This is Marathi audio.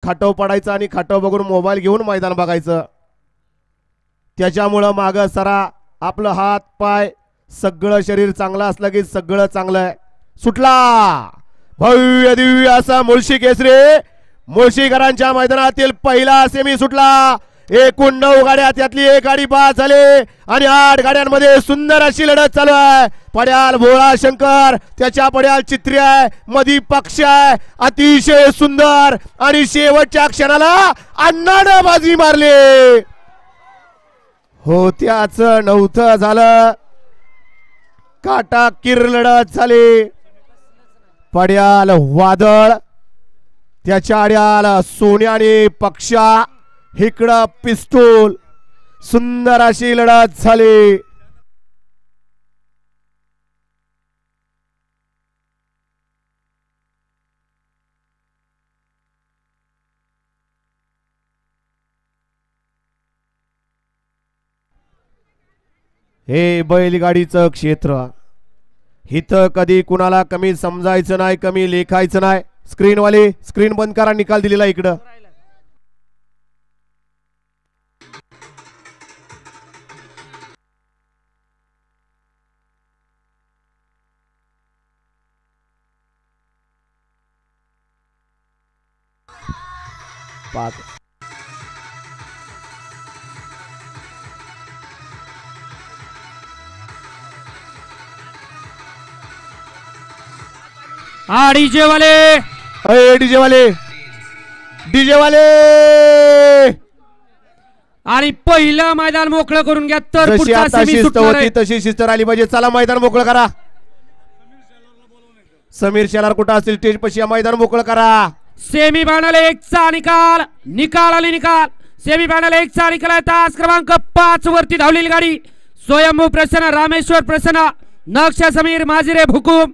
खाटव पडायचं आणि खाटव बघून मोबाईल घेऊन मैदान बघायचं. त्याच्यामुळं मागं सरा. आपलं हात पाय सगळं शरीर चांगलं असलं की सगळं चांगलं आहे. सुटला भव्य दिव्य असा मुळशी केसरी. मुळशीकरांच्या मैदानातील पहिला सेमी सुटला. एकूण 9 गाड्या, त्यातली 1 गाडी बाद झाली आणि 8 गाड्यांमध्ये सुंदर अशी लढत चालू आहे. पड्याल भोळा शंकर, त्याच्या पड्याल चित्री आहे, मधी पक्ष आहे. अतिशय सुंदर आणि शेवटच्या क्षणाला अण्णानं बाजी मारली. हो त्याच नव्हतं झालं. काटा किर लढत झाली. पड्याल वादळ, त्याच्या आड्याल सोन्याने पक्षा, इकडं पिस्तूल. सुंदर अशी लढत झाली. हे बैलगाडीचं क्षेत्र. इथं कधी कुणाला कमी समजायचं नाही, कमी लेखायचं नाही. स्क्रीनवाले स्क्रीन बंद करा. निकाल दिलेला इकडं. डीजे वाले, डीजे वाले, डीजे वाले. आणि पहिलं मैदान मोकळं करून घ्या. तर जशी आता शिस्त होती तशी शिस्त आली पाहिजे. चला मैदान मोकळं करा. समीर शेलार कुठं असतील स्टेज पशी मैदान मोकळं करा. सेमी फायनल 1 चा निकाल. निकाल आले निकाल. सेमी फायनल 1 चा निकाल आहे. तास क्रमांक 5 वरती धावलेली गाडी स्वयंभू प्रसन्न, रामेश्वर प्रसन्न, नक्षा समीर, माजिरे भुकुम,